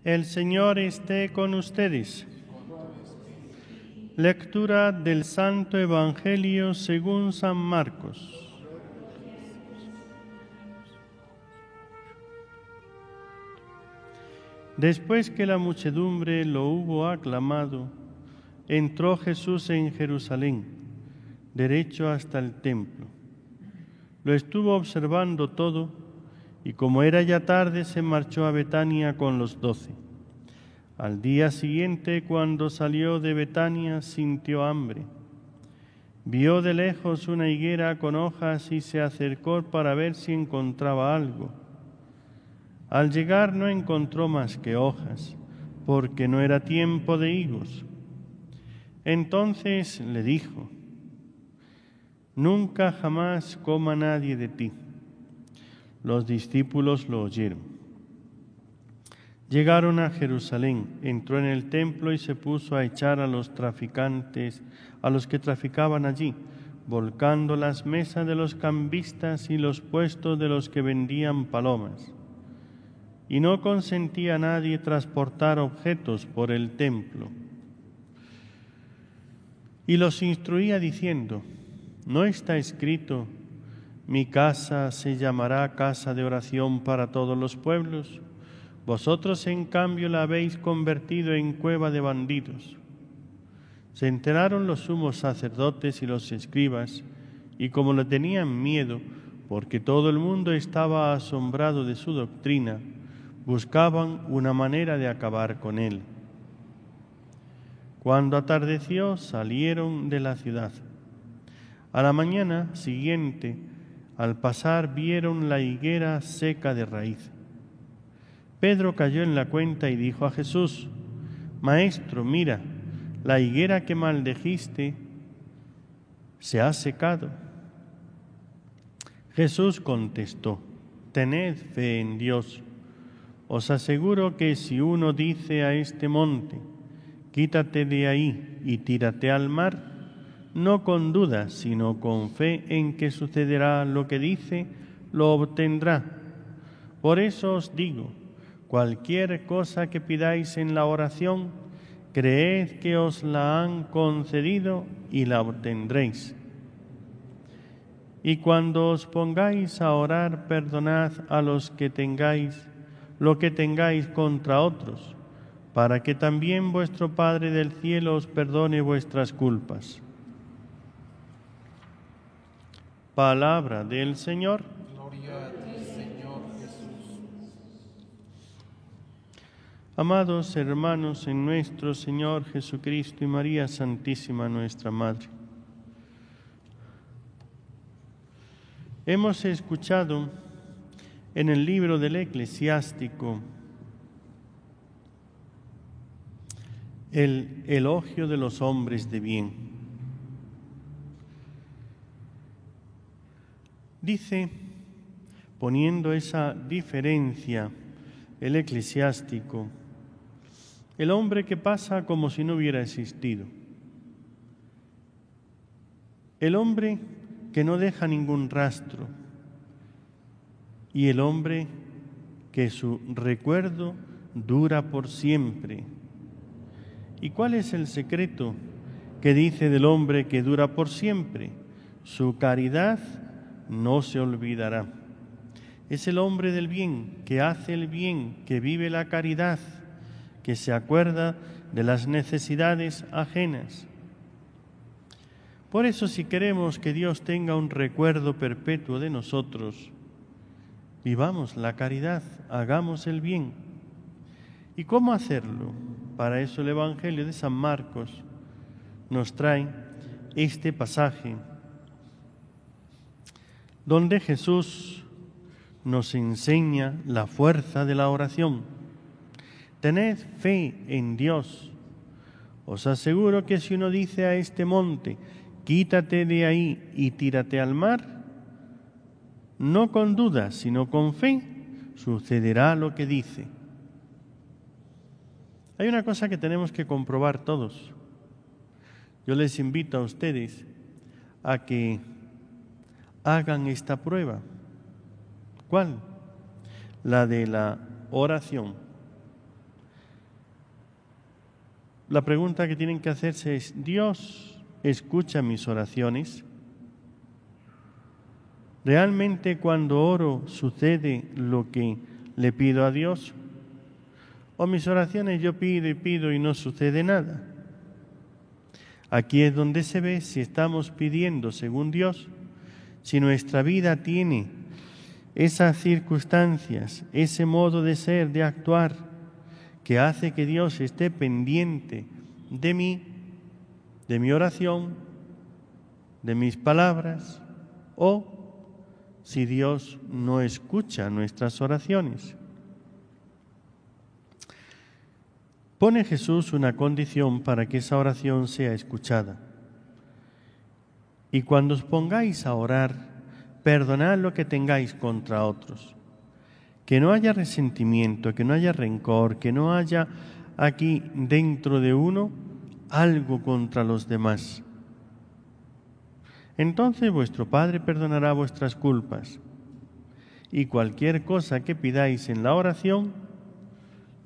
El Señor esté con ustedes. Lectura del Santo Evangelio según San Marcos. Después que la muchedumbre lo hubo aclamado, entró Jesús en Jerusalén, derecho hasta el templo. Lo estuvo observando todo, y como era ya tarde, se marchó a Betania con los 12. Al día siguiente, cuando salió de Betania, sintió hambre. Vio de lejos una higuera con hojas y se acercó para ver si encontraba algo. Al llegar no encontró más que hojas, porque no era tiempo de higos. Entonces le dijo: «Nunca jamás coma nadie de ti». Los discípulos lo oyeron. Llegaron a Jerusalén, entró en el templo y se puso a echar a los traficantes, a los que traficaban allí, volcando las mesas de los cambistas y los puestos de los que vendían palomas. Y no consentía a nadie transportar objetos por el templo. Y los instruía diciendo: ¿no está escrito: mi casa se llamará casa de oración para todos los pueblos? Vosotros, en cambio, la habéis convertido en cueva de bandidos. Se enteraron los sumos sacerdotes y los escribas, y como le tenían miedo, porque todo el mundo estaba asombrado de su doctrina, buscaban una manera de acabar con él. Cuando atardeció, salieron de la ciudad. A la mañana siguiente, al pasar, vieron la higuera seca de raíz. Pedro cayó en la cuenta y dijo a Jesús: «Maestro, mira, la higuera que maldijiste se ha secado». Jesús contestó: «Tened fe en Dios. Os aseguro que si uno dice a este monte: quítate de ahí y tírate al mar, no con dudas, sino con fe en que sucederá lo que dice, lo obtendrá. Por eso os digo, cualquier cosa que pidáis en la oración, creed que os la han concedido y la obtendréis. Y cuando os pongáis a orar, perdonad a los que tengáis lo que tengáis contra otros, para que también vuestro Padre del cielo os perdone vuestras culpas». Palabra del Señor. Gloria a ti, Señor Jesús. Amados hermanos en nuestro Señor Jesucristo y María Santísima, nuestra Madre, hemos escuchado en el libro del Eclesiástico el elogio de los hombres de bien. Dice, poniendo esa diferencia, el Eclesiástico: el hombre que pasa como si no hubiera existido, el hombre que no deja ningún rastro, y el hombre que su recuerdo dura por siempre. ¿Y cuál es el secreto que dice del hombre que dura por siempre? Su caridad no se olvidará. Es el hombre del bien, que hace el bien, que vive la caridad, que se acuerda de las necesidades ajenas. Por eso, si queremos que Dios tenga un recuerdo perpetuo de nosotros, vivamos la caridad, hagamos el bien. ¿Y cómo hacerlo? Para eso el Evangelio de San Marcos nos trae este pasaje donde Jesús nos enseña la fuerza de la oración. Tened fe en Dios. Os aseguro que si uno dice a este monte: quítate de ahí y tírate al mar, no con dudas, sino con fe, sucederá lo que dice. Hay una cosa que tenemos que comprobar todos. Yo les invito a ustedes a que hagan esta prueba. ¿Cuál? La de la oración. la pregunta que tienen que hacerse es, ¿Dios escucha mis oraciones? ¿Realmente cuando oro sucede lo que le pido a Dios? ¿O mis oraciones yo pido y no sucede nada? Aquí es donde se ve si estamos pidiendo según Dios, si nuestra vida tiene esas circunstancias, ese modo de ser, de actuar, que hace que Dios esté pendiente de mí, de mi oración, de mis palabras, o si Dios no escucha nuestras oraciones. Pone Jesús una condición para que esa oración sea escuchada. Y cuando os pongáis a orar, perdonad lo que tengáis contra otros. Que no haya resentimiento, que no haya rencor, que no haya aquí dentro de uno algo contra los demás. Entonces vuestro Padre perdonará vuestras culpas. Y cualquier cosa que pidáis en la oración,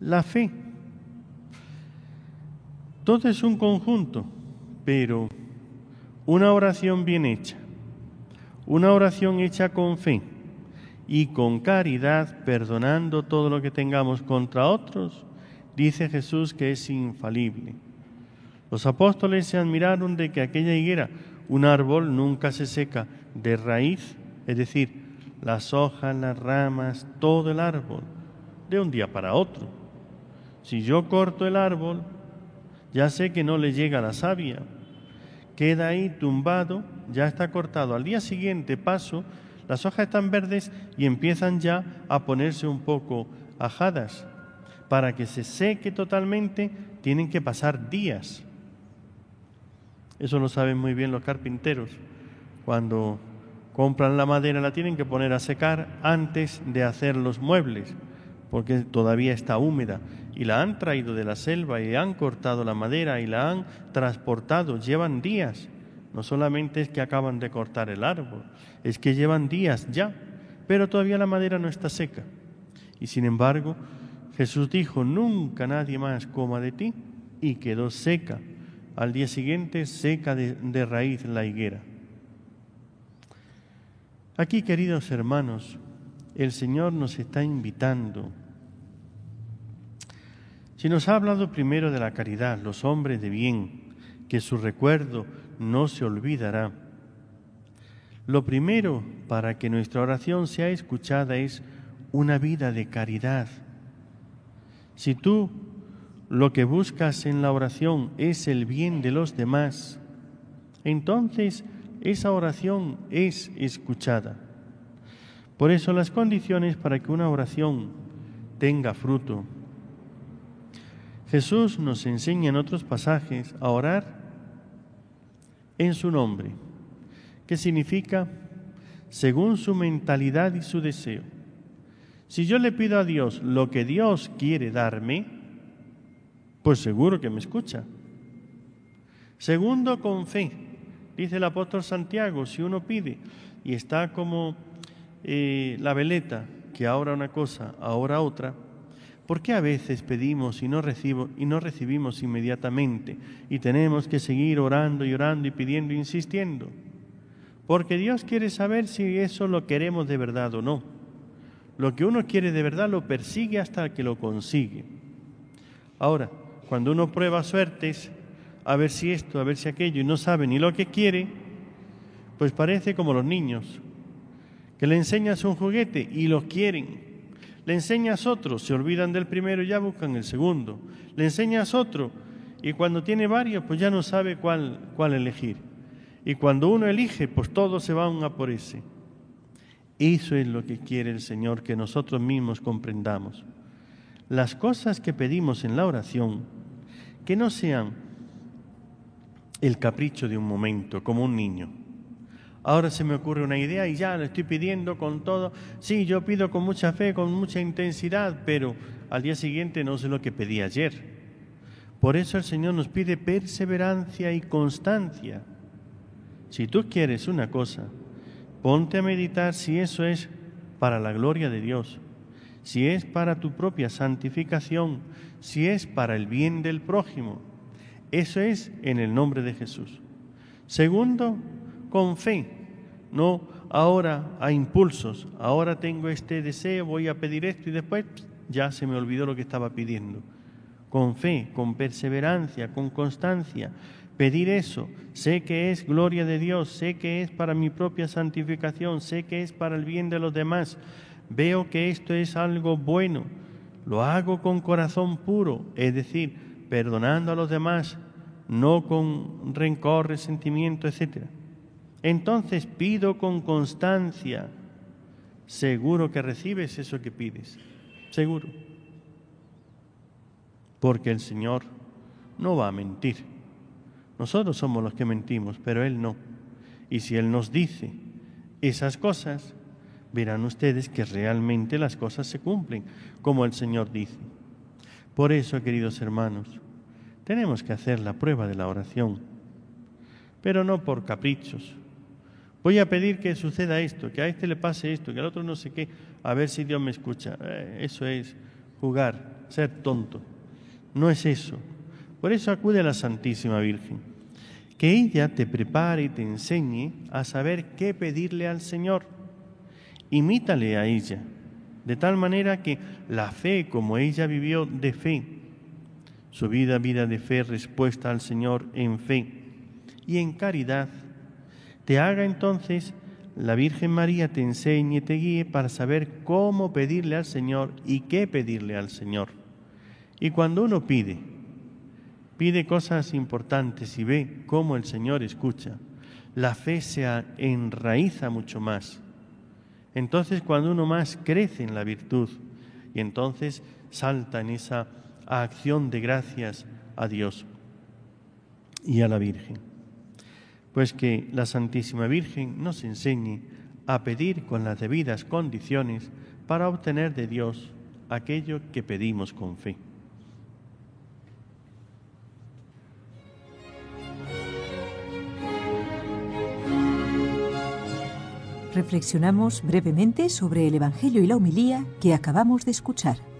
la fe. Todo es un conjunto, pero una oración bien hecha, una oración hecha con fe y con caridad, perdonando todo lo que tengamos contra otros, dice Jesús que es infalible. Los apóstoles se admiraron de que aquella higuera, un árbol, nunca se seca de raíz, es decir, las hojas, las ramas, todo el árbol, de un día para otro. Si yo corto el árbol, ya sé que no le llega la savia, queda ahí tumbado, ya está cortado. Al día siguiente paso, las hojas están verdes y empiezan ya a ponerse un poco ajadas. Para que se seque totalmente, tienen que pasar días. Eso lo saben muy bien los carpinteros. Cuando compran la madera la tienen que poner a secar antes de hacer los muebles, porque todavía está húmeda. Y la han traído de la selva y han cortado la madera y la han transportado. Llevan días. No solamente es que acaban de cortar el árbol, es que llevan días ya, pero todavía la madera no está seca. Y sin embargo, Jesús dijo, nunca nadie más coma de ti, y quedó seca. Al día siguiente, seca de raíz la higuera. Aquí, queridos hermanos, el Señor nos está invitando. Si nos ha hablado primero de la caridad, los hombres de bien, que su recuerdo no se olvidará. Lo primero para que nuestra oración sea escuchada es una vida de caridad. Si tú lo que buscas en la oración es el bien de los demás, entonces esa oración es escuchada. Por eso las condiciones para que una oración tenga fruto. Jesús nos enseña en otros pasajes a orar en su nombre, que significa según su mentalidad y su deseo. Si yo le pido a Dios lo que Dios quiere darme, pues seguro que me escucha. Segundo, con fe. Dice el apóstol Santiago, si uno pide y está como la veleta, que ahora una cosa, ahora otra, ¿por qué a veces pedimos y no recibimos inmediatamente y tenemos que seguir orando y orando y pidiendo e insistiendo? Porque Dios quiere saber si eso lo queremos de verdad o no. Lo que uno quiere de verdad lo persigue hasta que lo consigue. Ahora, cuando uno prueba suertes, a ver si esto, a ver si aquello, y no sabe ni lo que quiere, pues parece como los niños, que le enseñas un juguete y lo quieren. Le enseñas otro, se olvidan del primero y ya buscan el segundo. Le enseñas otro y cuando tiene varios, pues ya no sabe cuál elegir. Y cuando uno elige, pues todos se van a por ese. Eso es lo que quiere el Señor, que nosotros mismos comprendamos. Las cosas que pedimos en la oración, que no sean el capricho de un momento, como un niño. Ahora se me ocurre una idea y ya lo estoy pidiendo con todo. Sí, yo pido con mucha fe, con mucha intensidad, pero al día siguiente no sé lo que pedí ayer. Por eso el Señor nos pide perseverancia y constancia. Si tú quieres una cosa, ponte a meditar si eso es para la gloria de Dios, si es para tu propia santificación, si es para el bien del prójimo. Eso es en el nombre de Jesús. Segundo, con fe, no ahora a impulsos. Ahora tengo este deseo, voy a pedir esto y después ya se me olvidó lo que estaba pidiendo. Con fe, con perseverancia, con constancia, pedir eso. Sé que es gloria de Dios, sé que es para mi propia santificación, sé que es para el bien de los demás. Veo que esto es algo bueno. Lo hago con corazón puro, es decir, perdonando a los demás, no con rencor, resentimiento, etc. Entonces pido con constancia. Seguro que recibes eso que pides, seguro. Porque el Señor no va a mentir. Nosotros somos los que mentimos, pero Él no. Y si Él nos dice esas cosas, verán ustedes que realmente las cosas se cumplen, como el Señor dice. Por eso, queridos hermanos, tenemos que hacer la prueba de la oración, pero no por caprichos. Voy a pedir que suceda esto, que a este le pase esto, que al otro no sé qué, a ver si Dios me escucha. Eso es jugar, ser tonto. No es eso. Por eso acude a la Santísima Virgen, que ella te prepare y te enseñe a saber qué pedirle al Señor. Imítale a ella, de tal manera que la fe, como ella vivió de fe, su vida de fe, respuesta al Señor en fe y en caridad, te haga entonces la Virgen María, te enseñe, te guíe para saber cómo pedirle al Señor y qué pedirle al Señor. Y cuando uno pide cosas importantes y ve cómo el Señor escucha, la fe se enraiza mucho más. Entonces cuando uno más crece en la virtud y entonces salta en esa acción de gracias a Dios y a la Virgen. Pues que la Santísima Virgen nos enseñe a pedir con las debidas condiciones para obtener de Dios aquello que pedimos con fe. Reflexionamos brevemente sobre el Evangelio y la homilía que acabamos de escuchar.